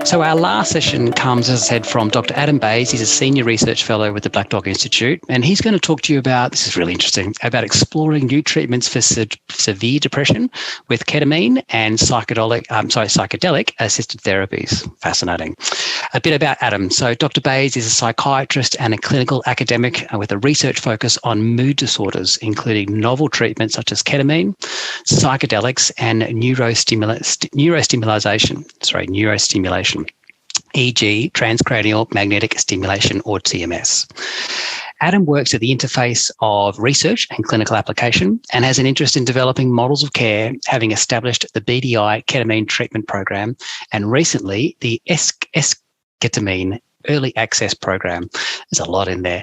So our last session comes, as I said, from Dr. Adam Bays. He's a senior research fellow with the Black Dog Institute, and he's going to talk to you about, this is really interesting, about exploring new treatments for severe depression with ketamine and psychedelic-assisted therapies. Fascinating. A bit about Adam. So Dr. Bays is a psychiatrist and a clinical academic with a research focus on mood disorders, including novel treatments such as ketamine, psychedelics, and neurostimulation, e.g. transcranial magnetic stimulation, or TMS. Adam works at the interface of research and clinical application and has an interest in developing models of care, having established the BDI ketamine treatment program and recently the esketamine early access program. There's a lot in there.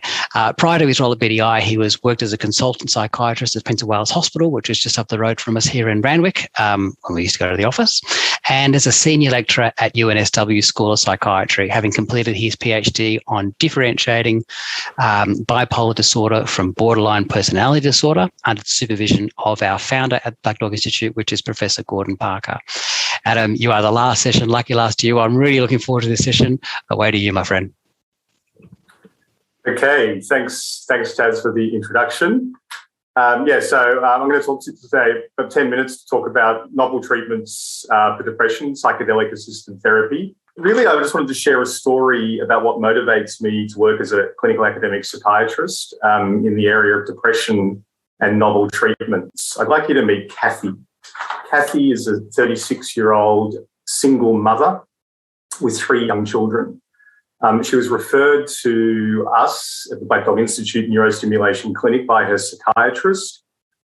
Prior to his role at BDI, he worked as a consultant psychiatrist at Prince of Wales Hospital, which is just up the road from us here in Randwick, when we used to go to the office, and as a senior lecturer at UNSW School of Psychiatry, having completed his PhD on differentiating bipolar disorder from borderline personality disorder under the supervision of our founder at Black Dog Institute, which is Professor Gordon Parker. Adam, you are the last session. Lucky last year. I'm really looking forward to this session. Away to you, my friend. Okay, thanks, Taz, for the introduction. I'm going to talk to you today for 10 minutes to talk about novel treatments for depression, psychedelic-assisted therapy. Really, I just wanted to share a story about what motivates me to work as a clinical academic psychiatrist in the area of depression and novel treatments. I'd like you to meet Kathy. Kathy is a 36-year-old single mother with 3 young children. She was referred to us at the Black Dog Institute Neurostimulation Clinic by her psychiatrist,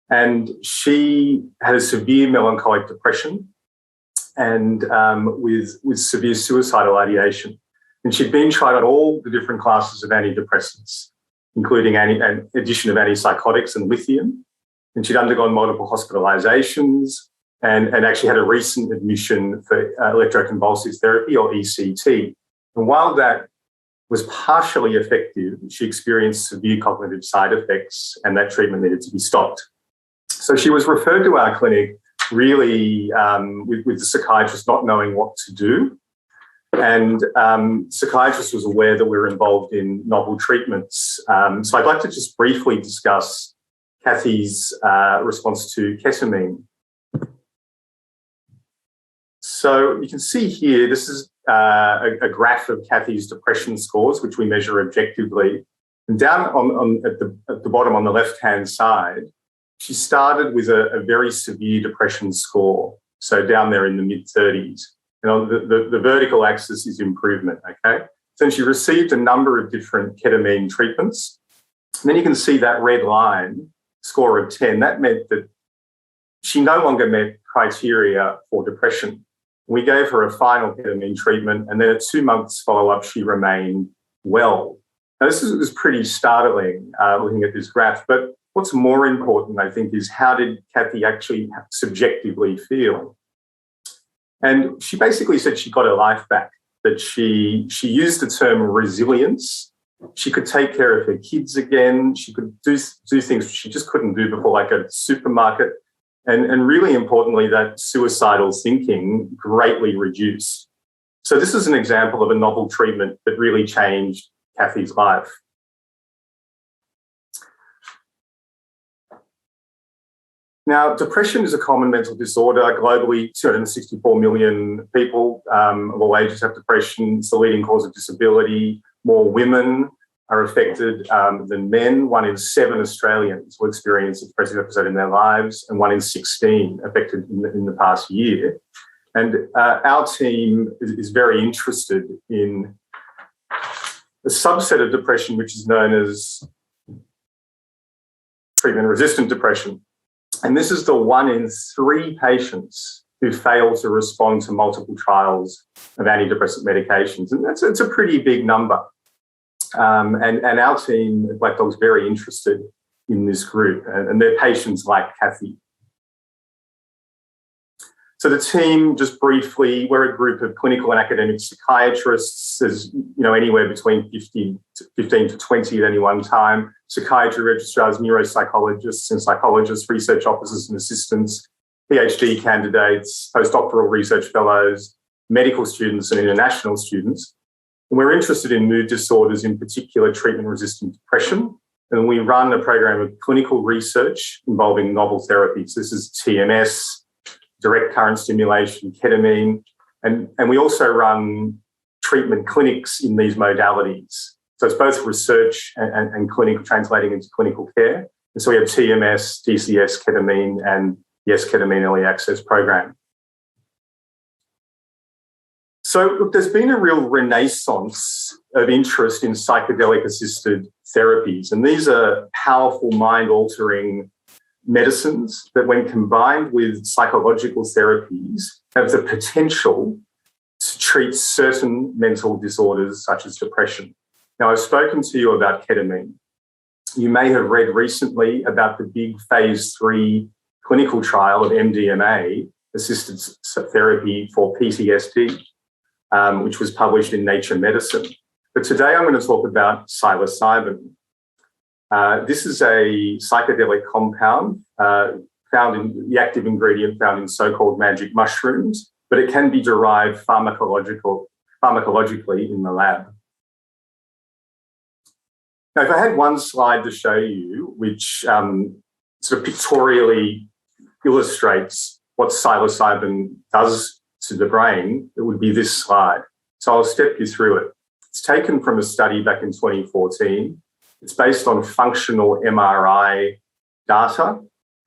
and she had a severe melancholic depression and with severe suicidal ideation. And she'd been tried on all the different classes of antidepressants, including an addition of antipsychotics and lithium. And she'd undergone multiple hospitalizations and actually had a recent admission for electroconvulsive therapy, or ECT. And while that was partially effective, she experienced severe cognitive side effects, and that treatment needed to be stopped. So she was referred to our clinic really with the psychiatrist not knowing what to do. And the psychiatrist was aware that we were involved in novel treatments. So I'd like to just briefly discuss Kathy's response to ketamine. So you can see here, this is a graph of Kathy's depression scores, which we measure objectively. And down at the bottom on the left-hand side, she started with a very severe depression score, so down there in the mid-30s. And on the vertical axis is improvement, okay? So she received a number of different ketamine treatments. And then you can see that red line, score of 10. That meant that she no longer met criteria for depression. We gave her a final ketamine treatment, and then at 2 months follow-up, she remained well. Now, this was pretty startling looking at this graph, but what's more important, I think, is how did Kathy actually subjectively feel? And she basically said she got her life back, that she used the term resilience. She could take care of her kids again. She could do things she just couldn't do before, like a supermarket. And really importantly, that suicidal thinking greatly reduced. So this is an example of a novel treatment that really changed Kathy's life. Now, depression is a common mental disorder. Globally, 264 million people of all ages have depression. It's the leading cause of disability. More women are affected than men. 1 in 7 Australians will experience a depressive episode in their lives, and 1 in 16 affected in the past year. And our team is very interested in a subset of depression, which is known as treatment-resistant depression. And this is the 1 in 3 patients who fail to respond to multiple trials of antidepressant medications. And it's a pretty big number. And our team at Black Dog's very interested in this group, and they're patients like Kathy. So the team, just briefly, we're a group of clinical and academic psychiatrists. There's anywhere between 15 to 20 at any one time. Psychiatry registrars, neuropsychologists and psychologists, research officers and assistants, PhD candidates, postdoctoral research fellows, medical students and international students. And we're interested in mood disorders, in particular treatment-resistant depression. And we run a program of clinical research involving novel therapies. This is TMS, direct current stimulation, ketamine, and we also run treatment clinics in these modalities. So it's both research and clinical, translating into clinical care. And so we have TMS, DCS, ketamine, and Yes Ketamine Early Access program. So look, there's been a real renaissance of interest in psychedelic-assisted therapies, and these are powerful mind-altering medicines that, when combined with psychological therapies, have the potential to treat certain mental disorders such as depression. Now, I've spoken to you about ketamine. You may have read recently about the big phase 3 clinical trial of MDMA-assisted therapy for PTSD, which was published in Nature Medicine. But today I'm going to talk about psilocybin. This is a psychedelic compound found in the active ingredient found in so-called magic mushrooms, but it can be derived pharmacologically in the lab. Now, if I had one slide to show you, which sort of pictorially illustrates what psilocybin does to the brain, it would be this slide. So I'll step you through it. It's taken from a study back in 2014. It's based on functional MRI data,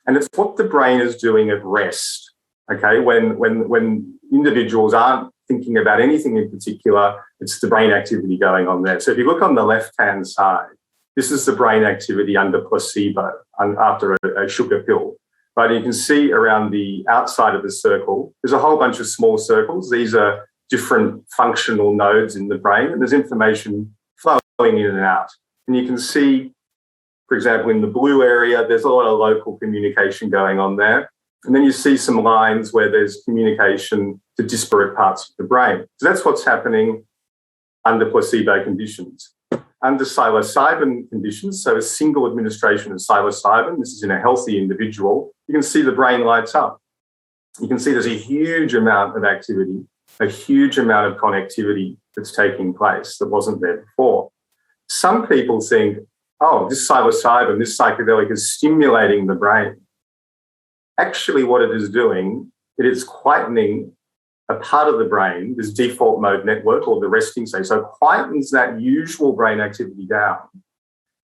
and it's what the brain is doing at rest. Okay, when individuals aren't thinking about anything in particular, it's the brain activity going on there. So if you look on the left-hand side, this is the brain activity under placebo, after a sugar pill. But you can see around the outside of the circle, there's a whole bunch of small circles. These are different functional nodes in the brain, and there's information flowing in and out. And you can see, for example, in the blue area, there's a lot of local communication going on there. And then you see some lines where there's communication to disparate parts of the brain. So that's what's happening under placebo conditions. Under psilocybin conditions, so a single administration of psilocybin, this is in a healthy individual, you can see the brain lights up. You can see there's a huge amount of activity, a huge amount of connectivity that's taking place that wasn't there before. Some people think, oh, this psilocybin, this psychedelic is stimulating the brain. Actually, what it is doing, it is quietening a part of the brain, this default mode network or the resting state. So it quietens that usual brain activity down,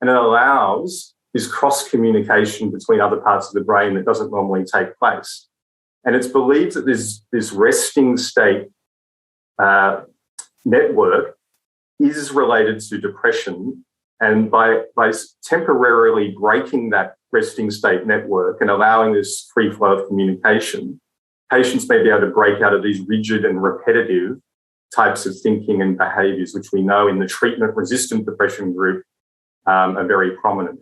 and it allows this cross-communication between other parts of the brain that doesn't normally take place. And it's believed that this resting state network is related to depression, and by temporarily breaking that resting state network and allowing this free flow of communication, patients may be able to break out of these rigid and repetitive types of thinking and behaviours, which we know in the treatment-resistant depression group are very prominent.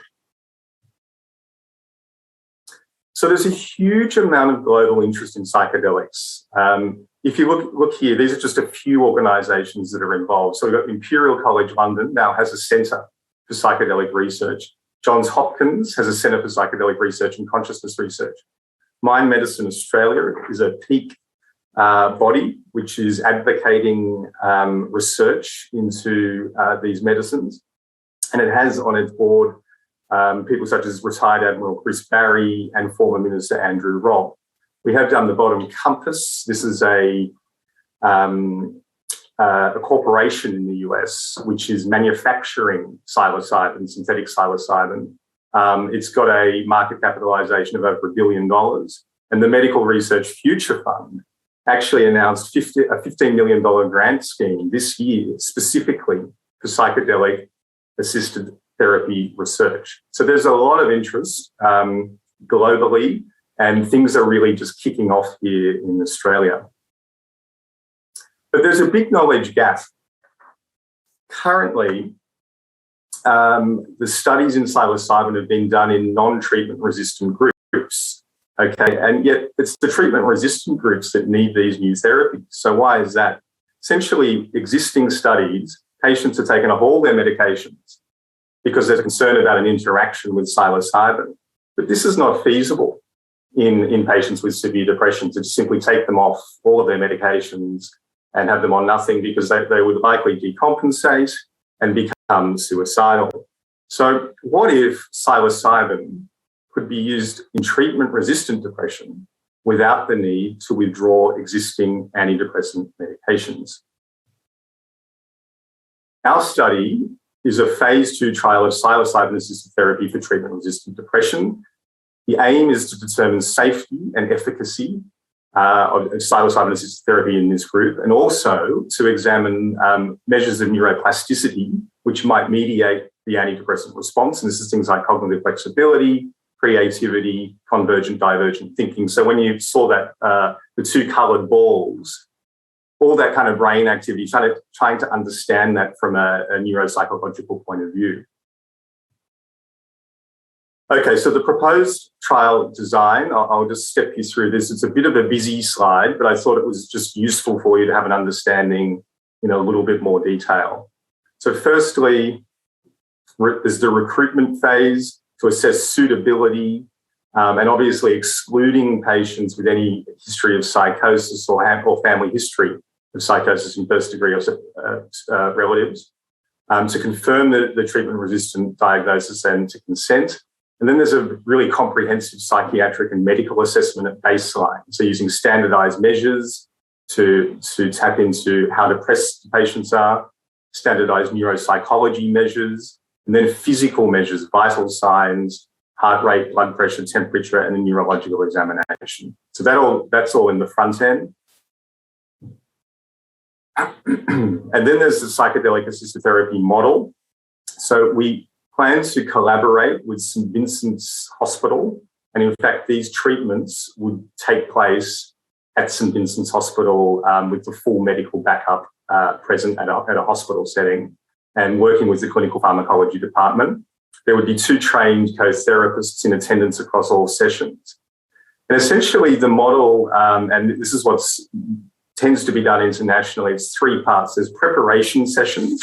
So there's a huge amount of global interest in psychedelics. If you look here, these are just a few organisations that are involved. So we've got Imperial College London now has a centre for psychedelic research. Johns Hopkins has a Centre for Psychedelic Research and Consciousness Research. Mind Medicine Australia is a peak body which is advocating research into these medicines. And it has on its board people such as retired Admiral Chris Barry and former Minister Andrew Robb. We have down the bottom Compass. This is a corporation in the US which is manufacturing psilocybin, synthetic psilocybin. It's got a market capitalisation of over $1 billion. And the Medical Research Future Fund actually announced a $15 million grant scheme this year specifically for psychedelic-assisted therapy research. So there's a lot of interest globally, and things are really just kicking off here in Australia. But there's a big knowledge gap. Currently, the studies in psilocybin have been done in non-treatment resistant groups, okay? And yet it's the treatment resistant groups that need these new therapies. So why is that? Essentially, existing studies, patients are taking off all their medications because there's concern about an interaction with psilocybin. But this is not feasible in patients with severe depression to simply take them off all of their medications and have them on nothing because they would likely decompensate and become suicidal. So what if psilocybin could be used in treatment-resistant depression without the need to withdraw existing antidepressant medications? Our study is a phase 2 trial of psilocybin-assisted therapy for treatment-resistant depression. The aim is to determine safety and efficacy of psilocybin-assisted therapy in this group, and also to examine measures of neuroplasticity, which might mediate the antidepressant response. And this is things like cognitive flexibility, creativity, convergent, divergent thinking. So when you saw that, the two coloured balls, all that kind of brain activity, trying to understand that from a neuropsychological point of view. Okay, so the proposed trial design, I'll just step you through this. It's a bit of a busy slide, but I thought it was just useful for you to have an understanding in a little bit more detail. So firstly, there's the recruitment phase to assess suitability, and obviously excluding patients with any history of psychosis or family history of psychosis in first degree or relatives, to confirm the treatment-resistant diagnosis and to consent. And then there's a really comprehensive psychiatric and medical assessment at baseline. So using standardized measures to tap into how depressed patients are, standardized neuropsychology measures, and then physical measures, vital signs, heart rate, blood pressure, temperature, and a neurological examination. So that's all in the front end. And then there's the psychedelic-assisted therapy model. So we plan to collaborate with St Vincent's Hospital, and in fact, these treatments would take place at St Vincent's Hospital with the full medical backup present at a hospital setting, and working with the clinical pharmacology department. There would be 2 trained co-therapists in attendance across all sessions. And essentially the model, and this is what tends to be done internationally, it's 3 parts. There's preparation sessions.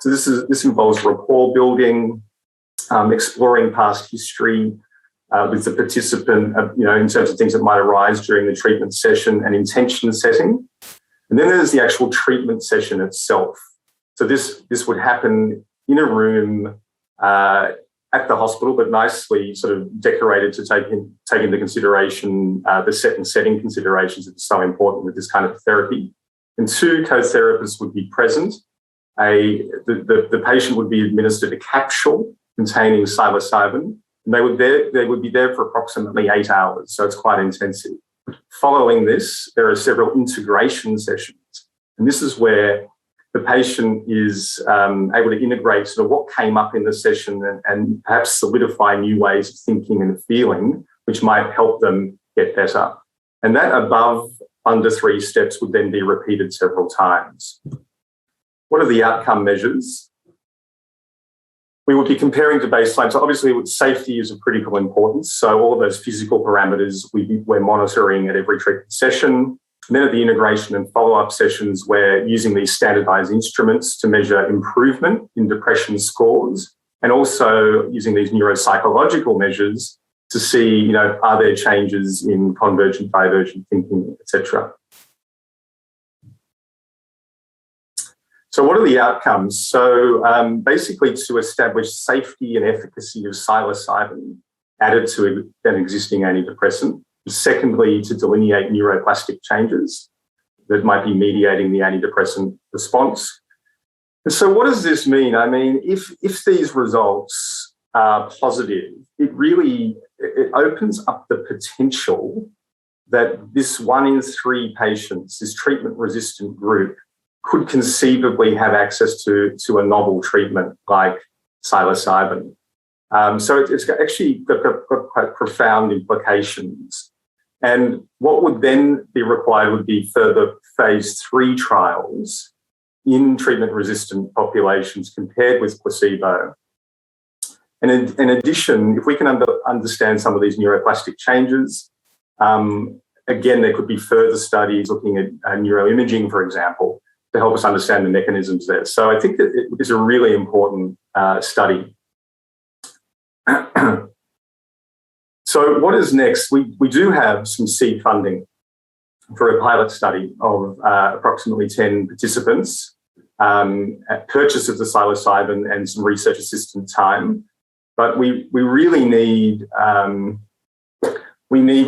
So this involves rapport building, exploring past history with the participant, in terms of things that might arise during the treatment session, and intention setting. And then there's the actual treatment session itself. So this would happen in a room at the hospital, but nicely sort of decorated to take into consideration the set and setting considerations that are so important with this kind of therapy. And 2 co-therapists would be present. The patient would be administered a capsule containing psilocybin, and they would be there for approximately 8 hours, so it's quite intensive. Following this, there are several integration sessions, and this is where the patient is able to integrate sort of what came up in the session and perhaps solidify new ways of thinking and feeling, which might help them get better. And that above under 3 steps would then be repeated several times. What are the outcome measures? We would be comparing to baseline. So obviously safety is of critical importance. So all of those physical parameters we're monitoring at every treatment session. And then at the integration and follow-up sessions, we're using these standardized instruments to measure improvement in depression scores, and also using these neuropsychological measures to see, are there changes in convergent, divergent thinking, etc. So what are the outcomes? So basically to establish safety and efficacy of psilocybin added to an existing antidepressant. Secondly, to delineate neuroplastic changes that might be mediating the antidepressant response. And so what does this mean? I mean, if these results are positive, it opens up the potential that this 1 in 3 patients, this treatment-resistant group, could conceivably have access to a novel treatment like psilocybin. So it's actually got quite profound implications. And what would then be required would be further phase 3 trials in treatment-resistant populations compared with placebo. And in addition, if we can understand some of these neuroplastic changes, again, there could be further studies looking at neuroimaging, for example, to help us understand the mechanisms there. So I think that it is a really important study. So what is next? We do have some seed funding. for a pilot study of approximately 10 participants, at purchase of the psilocybin and some research assistant time. But we really need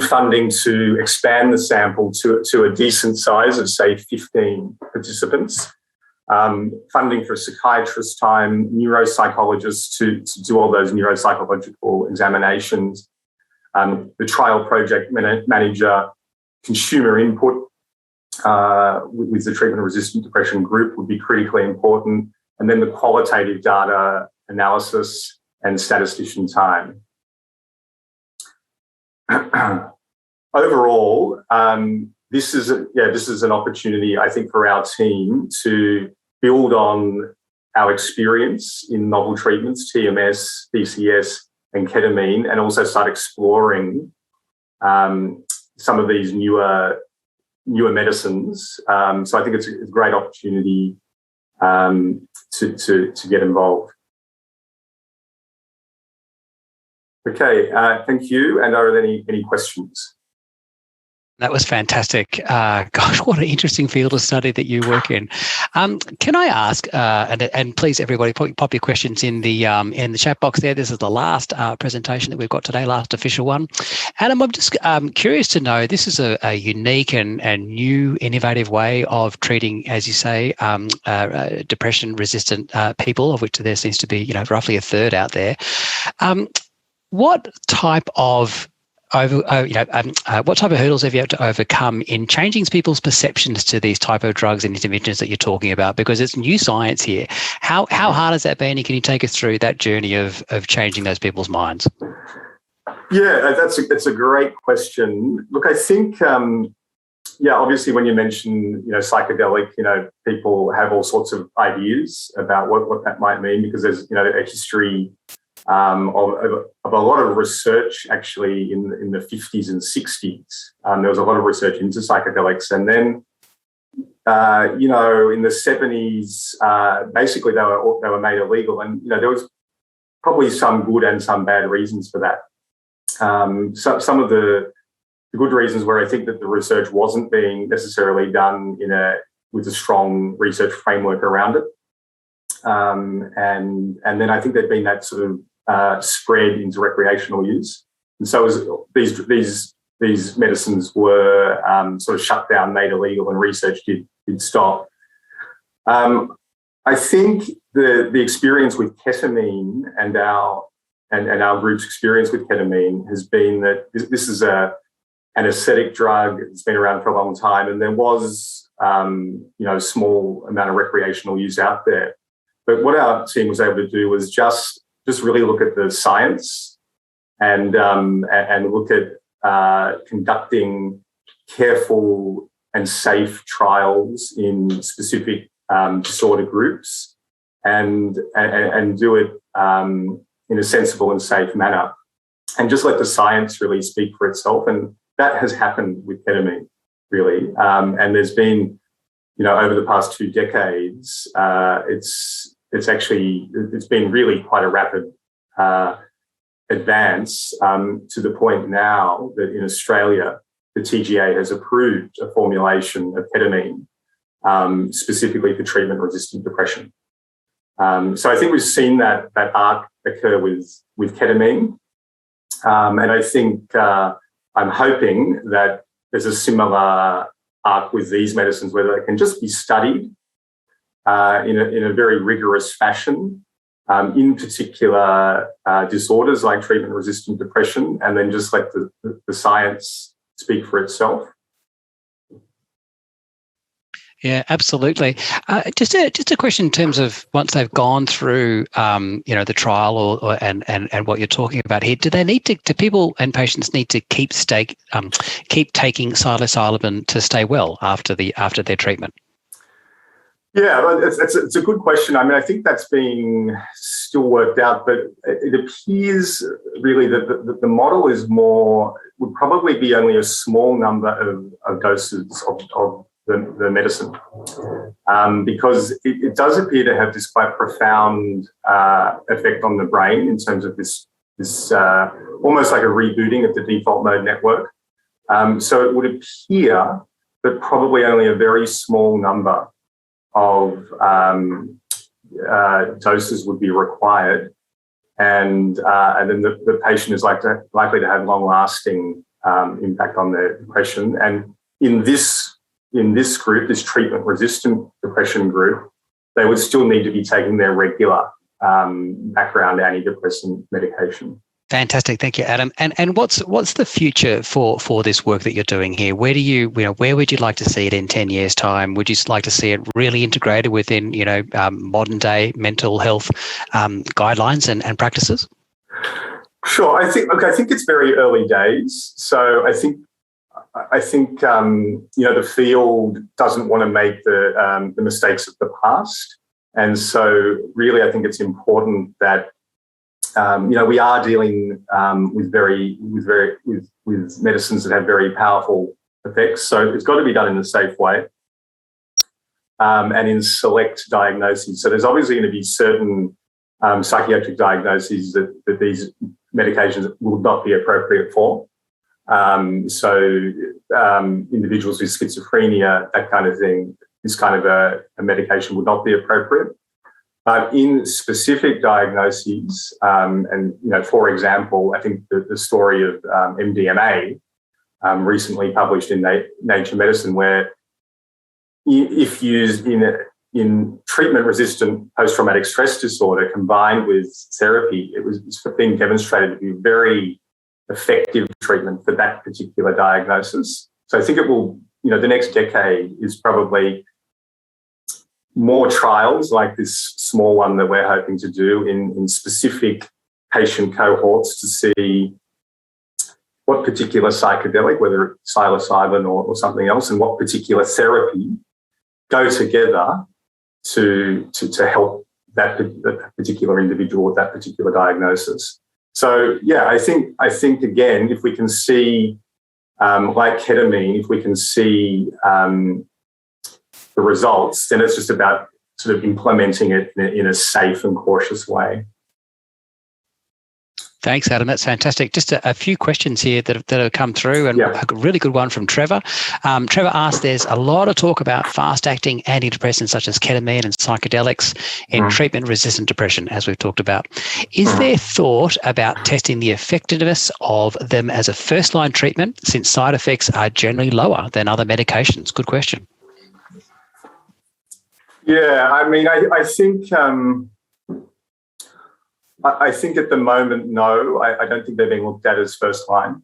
funding to expand the sample to a decent size of, say, 15 participants. Funding for psychiatrist time, neuropsychologists to do all those neuropsychological examinations, the trial project manager, consumer input with the treatment-resistant depression group would be critically important, and then the qualitative data analysis and statistician time. Overall, this is an opportunity, I think, for our team to build on our experience in novel treatments, TMS, DCS, and ketamine, and also start exploring some of these newer medicines. So I think it's a great opportunity to get involved. Okay, thank you. And are there any questions? That was fantastic. Gosh, what an interesting field of study that you work in. Can I ask, and please, everybody, pop your questions in the chat box there. This is the last presentation that we've got today, last official one. Adam, I'm just curious to know, this is a unique and new, innovative way of treating, as you say, depression-resistant people, of which there seems to be, roughly a third out there. What type of hurdles have you had to overcome in changing people's perceptions to these type of drugs and interventions that you're talking about? Because it's new science here. How hard has that been? And can you take us through that journey of changing those people's minds? Yeah, that's a great question. Look, I think, obviously when you mention, psychedelic, people have all sorts of ideas about what that might mean, because there's, a history of a lot of research actually in the 50s and 60s. There was a lot of research into psychedelics, and then in the 70s, basically they were made illegal, and there was probably some good and some bad reasons for that. Some of the good reasons were, I think, that the research wasn't being necessarily done with a strong research framework around it. And then I think there'd been that sort of spread into recreational use, and so these medicines were sort of shut down, made illegal, and research did stop. I think the experience with ketamine and our group's experience with ketamine has been that this is an aesthetic drug. It's been around for a long time, and there was a small amount of recreational use out there. But what our team was able to do was just really look at the science and look at conducting careful and safe trials in specific disorder groups, and do it in a sensible and safe manner, and just let the science really speak for itself. And that has happened with ketamine, really. And there's been, over the past 2 decades, it's been really quite a rapid advance, to the point now that in Australia, the TGA has approved a formulation of ketamine specifically for treatment-resistant depression. So I think we've seen that arc occur with ketamine, and I think I'm hoping that there's a similar arc with these medicines, where they can just be studied in a very rigorous fashion, in particular disorders like treatment-resistant depression, and then just let the science speak for itself. Yeah, absolutely. Just a question in terms of, once they've gone through, the trial and what you're talking about here, do they need to? Do people and patients need to keep taking psilocybin to stay well after their treatment? Yeah, it's a good question. I mean, I think that's being still worked out, but it appears really that the model would probably be only a small number of doses of the medicine, because it does appear to have this quite profound effect on the brain in terms of this almost like a rebooting of the default mode network. So it would appear but probably only a very small number of doses would be required, and then the patient is likely to have long-lasting impact on their depression. And in this group, this treatment-resistant depression group, they would still need to be taking their regular background antidepressant medication. Fantastic, thank you, Adam. And what's the future for this work that you're doing here? Where would you like to see it in 10 years' time? Would you like to see it really integrated within modern day mental health guidelines and practices? Sure, I think it's very early days. So I think the field doesn't want to make the mistakes of the past, and so really I think it's important that we are dealing with medicines that have very powerful effects. So it's got to be done in a safe way and in select diagnoses. So there's obviously going to be certain psychiatric diagnoses that these medications will not be appropriate for. Individuals with schizophrenia, that kind of thing, this kind of a medication would not be appropriate. In specific diagnoses, for example, I think the story of MDMA, recently published in Nature Medicine, where if used in treatment-resistant post-traumatic stress disorder combined with therapy, it's been demonstrated to be very effective treatment for that particular diagnosis. So I think it will, the next decade is probably more trials like this small one that we're hoping to do in specific patient cohorts to see what particular psychedelic, whether it's psilocybin or something else, and what particular therapy go together to help that particular individual with that particular diagnosis. So yeah, I think again, if we can see like ketamine, if we can see the results, then it's just about sort of implementing it in a safe and cautious way. Thanks, Adam. That's fantastic. Just a few questions here that have come through, and a really good one from Trevor. Trevor asked, there's a lot of talk about fast-acting antidepressants such as ketamine and psychedelics in treatment-resistant depression, as we've talked about. Is there thought about testing the effectiveness of them as a first-line treatment, since side effects are generally lower than other medications? Good question. Yeah, I mean, I think at the moment, no. I don't think they're being looked at as first line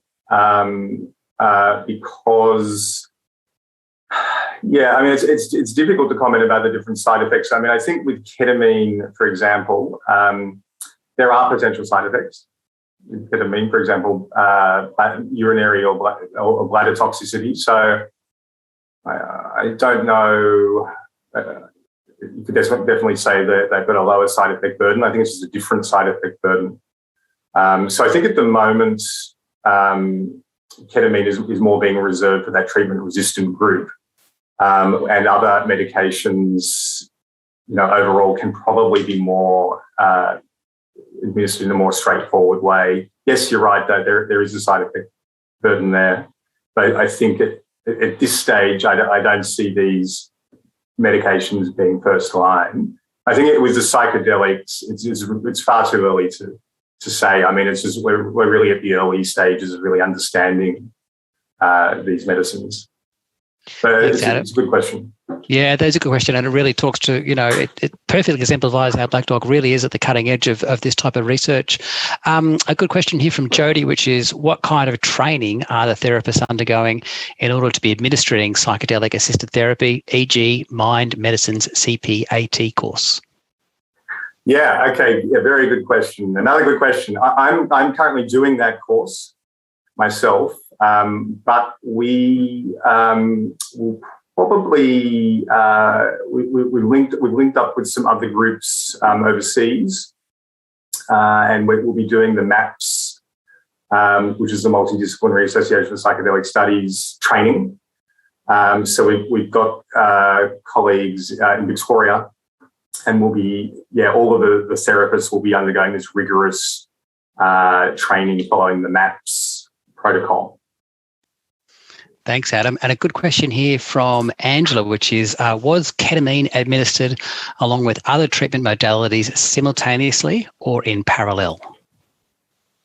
because, it's difficult to comment about the different side effects. I mean, I think with ketamine, for example, there are potential side effects. With ketamine, for example, urinary or bladder toxicity. So I don't know. You could definitely say that they've got a lower side effect burden. I think it's just a different side effect burden. So I think at the moment, ketamine is more being reserved for that treatment-resistant group. And other medications, overall can probably be more administered in a more straightforward way. Yes, you're right, though, there is a side effect burden there. But I think at this stage, I don't see these medications being first line. I think with the psychedelics, it's far too early to say. I mean, it's just we're really at the early stages of really understanding these medicines. But it's a good question. Yeah, that's a good question, and it really talks to, it perfectly exemplifies how Black Dog really is at the cutting edge of this type of research. A good question here from Jody, which is, what kind of training are the therapists undergoing in order to be administering psychedelic-assisted therapy, e.g. Mind Medicine's CPAT course? Yeah, okay, very good question. Another good question. I'm currently doing that course myself, but we will probably we've linked up with some other groups overseas, and we'll be doing the MAPS, which is the Multidisciplinary Association of Psychedelic Studies training. So we've got colleagues in Victoria, and we'll be all of the therapists will be undergoing this rigorous training following the MAPS protocol. Thanks, Adam. And a good question here from Angela, which is, was ketamine administered along with other treatment modalities simultaneously or in parallel?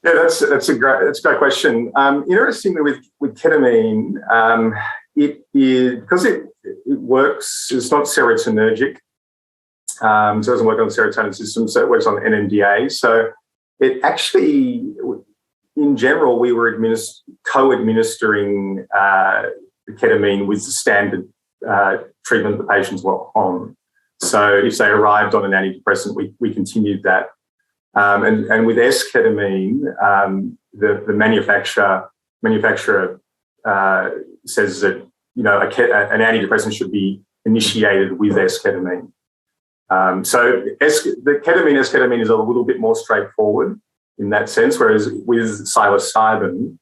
Yeah, that's a great question. Interestingly, with ketamine, it is because it works. It's not serotonergic, so it doesn't work on the serotonin system. So it works on NMDA. So it actually, in general, we were co-administering the ketamine with the standard treatment the patients were on. So if they arrived on an antidepressant, we continued that. And with S-ketamine, the manufacturer says that an antidepressant should be initiated with S-ketamine. So the ketamine S-ketamine is a little bit more straightforward in that sense, whereas with psilocybin,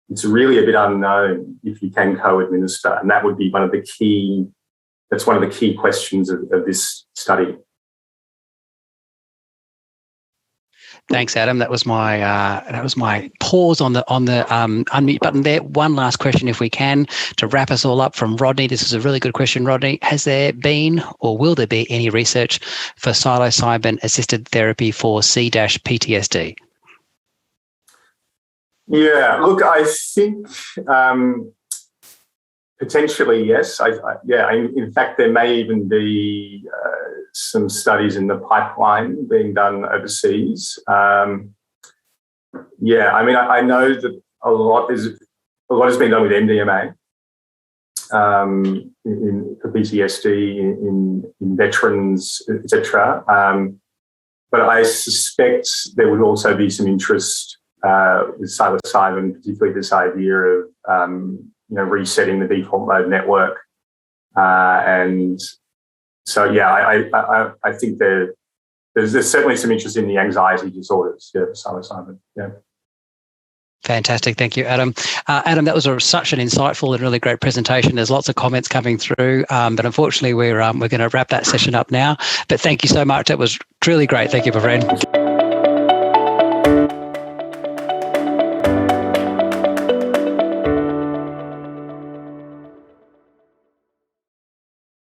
it's really a bit unknown if you can co-administer, and that would be one of the key questions of this study. Thanks, Adam. That was my pause on the unmute button there. One last question, if we can, to wrap us all up from Rodney. This is a really good question, Rodney. Has there been or will there be any research for psilocybin-assisted therapy for C-PTSD? Yeah, look, I think potentially yes. In fact, there may even be some studies in the pipeline being done overseas. I know that a lot has been done with MDMA for PTSD in veterans, etc. But I suspect there would also be some interest with psilocybin, particularly this idea of resetting the default mode network, and so I think there's certainly some interest in the anxiety disorders. Yeah, psilocybin. Yeah. Fantastic. Thank you, Adam. Adam, that was such an insightful and really great presentation. There's lots of comments coming through, but unfortunately we're going to wrap that session up now. But thank you so much. That was truly great. Thank you, my friend.